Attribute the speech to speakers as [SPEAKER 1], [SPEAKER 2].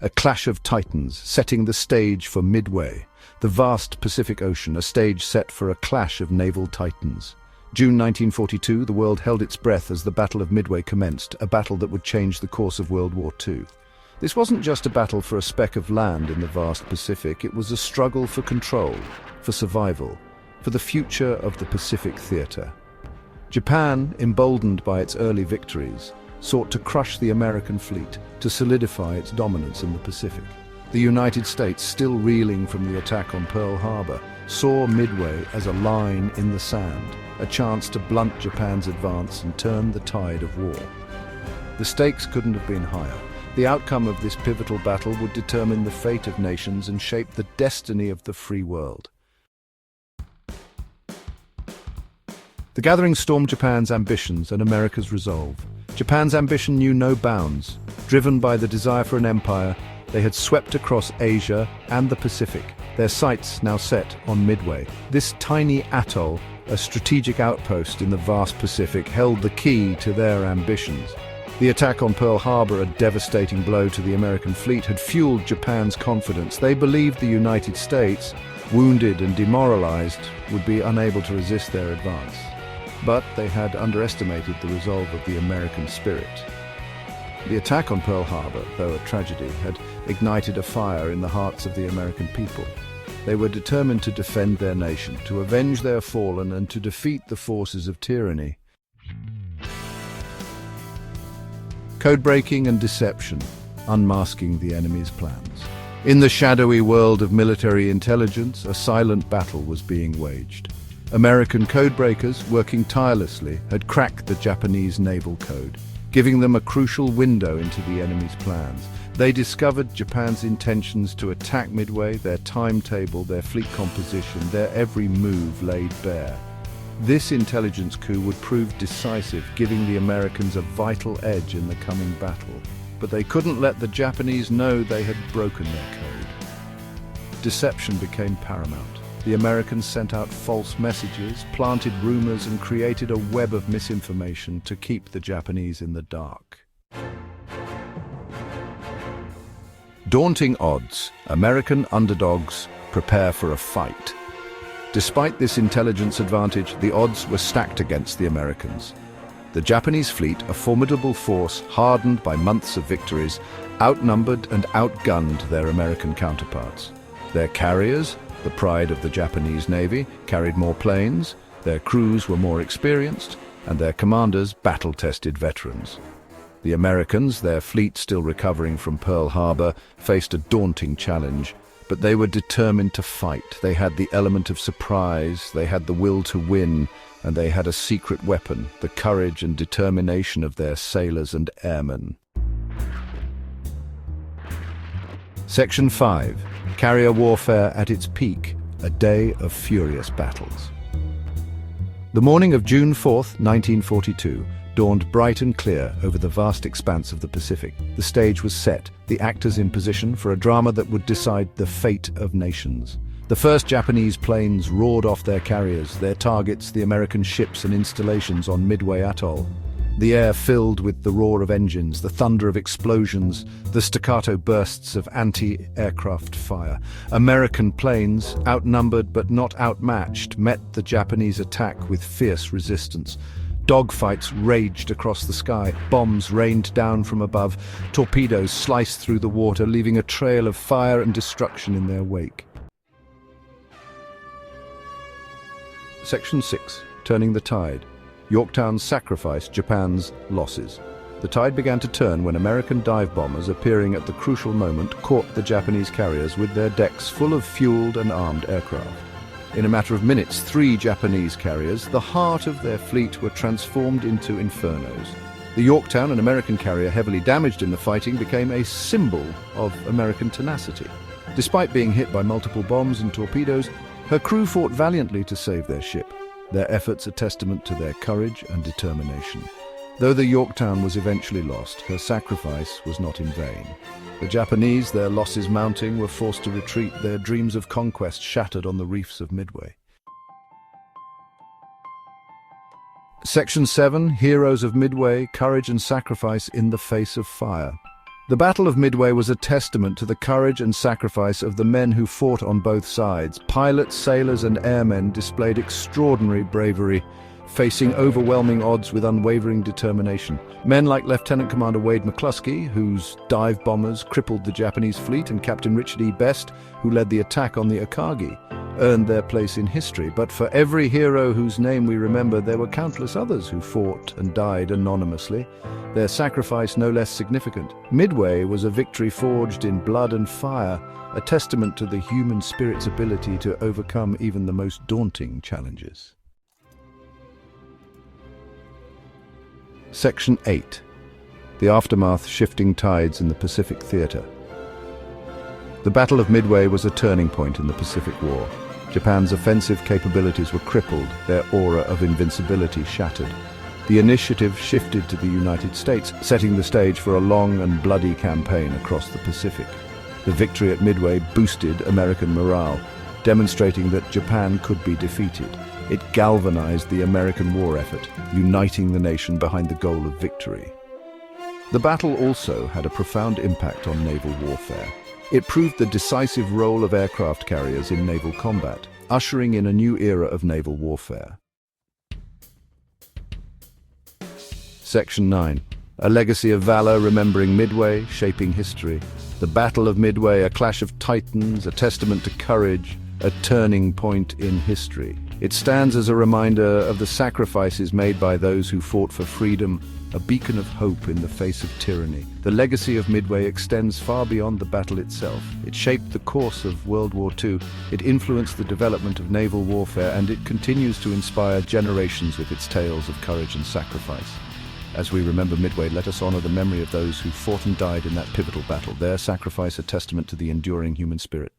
[SPEAKER 1] a clash of titans, setting the stage for Midway, the vast Pacific Ocean, a stage set for a clash of naval titans. June 1942, the world held its breath as the Battle of Midway commenced, a battle that would change the course of World War II. This wasn't just a battle for a speck of land in the vast Pacific, it was a struggle for control, for survival, for the future of the Pacific theater. Japan, emboldened by its early victories, sought to crush the American fleet, to solidify its dominance in the Pacific. The United States, still reeling from the attack on Pearl Harbor, saw Midway as a line in the sand, a chance to blunt Japan's advance and turn the tide of war. The stakes couldn't have been higher. The outcome of this pivotal battle would determine the fate of nations and shape the destiny of the free world. The gathering stormed Japan's ambitions and America's resolve. Japan's ambition knew no bounds. Driven by the desire for an empire, they had swept across Asia and the Pacific, their sights now set on Midway. This tiny atoll, a strategic outpost in the vast Pacific, held the key to their ambitions. The attack on Pearl Harbor, a devastating blow to the American fleet, had fueled Japan's confidence. They believed the United States, wounded and demoralized, would be unable to resist their advance. But they had underestimated the resolve of the American spirit. The attack on Pearl Harbor, though a tragedy, had ignited a fire in the hearts of the American people. They were determined to defend their nation, to avenge their fallen, and to defeat the forces of tyranny. Code-breaking and deception, unmasking the enemy's plans. In the shadowy world of military intelligence, a silent battle was being waged. American codebreakers, working tirelessly, had cracked the Japanese naval code, giving them a crucial window into the enemy's plans. They discovered Japan's intentions to attack Midway, their timetable, their fleet composition, their every move laid bare. This intelligence coup would prove decisive, giving the Americans a vital edge in the coming battle. But they couldn't let the Japanese know they had broken their code. Deception became paramount. The Americans sent out false messages, planted rumors, and created a web of misinformation to keep the Japanese in the dark. Daunting odds, American underdogs prepare for a fight. Despite this intelligence advantage, the odds were stacked against the Americans. The Japanese fleet, a formidable force hardened by months of victories, outnumbered and outgunned their American counterparts. Their carriers, the pride of the Japanese Navy, carried more planes, their crews were more experienced, and their commanders battle-tested veterans. The Americans, their fleet still recovering from Pearl Harbor, faced a daunting challenge, but they were determined to fight. They had the element of surprise, they had the will to win, and they had a secret weapon, the courage and determination of their sailors and airmen. Section 5. Carrier warfare at its peak, a day of furious battles. The morning of June 4th, 1942, dawned bright and clear over the vast expanse of the Pacific. The stage was set, the actors in position for a drama that would decide the fate of nations. The first Japanese planes roared off their carriers, their targets the American ships and installations on Midway Atoll. The air filled with the roar of engines, the thunder of explosions, the staccato bursts of anti-aircraft fire. American planes, outnumbered but not outmatched, met the Japanese attack with fierce resistance. Dogfights raged across the sky, bombs rained down from above, torpedoes sliced through the water, leaving a trail of fire and destruction in their wake. Section 6. Turning the tide. Yorktown's sacrifice, Japan's losses. The tide began to turn when American dive bombers, appearing at the crucial moment, caught the Japanese carriers with their decks full of fueled and armed aircraft. In a matter of minutes, 3 Japanese carriers, the heart of their fleet, were transformed into infernos. The Yorktown, an American carrier heavily damaged in the fighting, became a symbol of American tenacity. Despite being hit by multiple bombs and torpedoes, her crew fought valiantly to save their ship. Their efforts a testament to their courage and determination. Though the Yorktown was eventually lost, her sacrifice was not in vain. The Japanese, their losses mounting, were forced to retreat, their dreams of conquest shattered on the reefs of Midway. Section 7. Heroes of Midway, courage and sacrifice in the face of fire. The Battle of Midway was a testament to the courage and sacrifice of the men who fought on both sides. Pilots, sailors, and airmen displayed extraordinary bravery, facing overwhelming odds with unwavering determination. Men like Lieutenant Commander Wade McCluskey, whose dive bombers crippled the Japanese fleet, and Captain Richard E. Best, who led the attack on the Akagi, earned their place in history. But for every hero whose name we remember, there were countless others who fought and died anonymously, their sacrifice no less significant. Midway was a victory forged in blood and fire, a testament to the human spirit's ability to overcome even the most daunting challenges. Section 8. The Aftermath: Shifting Tides in the Pacific Theater. The Battle of Midway was a turning point in the Pacific War. Japan's offensive capabilities were crippled, their aura of invincibility shattered. The initiative shifted to the United States, setting the stage for a long and bloody campaign across the Pacific. The victory at Midway boosted American morale, demonstrating that Japan could be defeated. It galvanized the American war effort, uniting the nation behind the goal of victory. The battle also had a profound impact on naval warfare. It proved the decisive role of aircraft carriers in naval combat, ushering in a new era of naval warfare. Section 9. A legacy of valor remembering Midway, shaping history. The Battle of Midway, a clash of titans, a testament to courage, a turning point in history. It stands as a reminder of the sacrifices made by those who fought for freedom, a beacon of hope in the face of tyranny. The legacy of Midway extends far beyond the battle itself. It shaped the course of World War II, it influenced the development of naval warfare, and it continues to inspire generations with its tales of courage and sacrifice. As we remember Midway, let us honor the memory of those who fought and died in that pivotal battle, their sacrifice a testament to the enduring human spirit.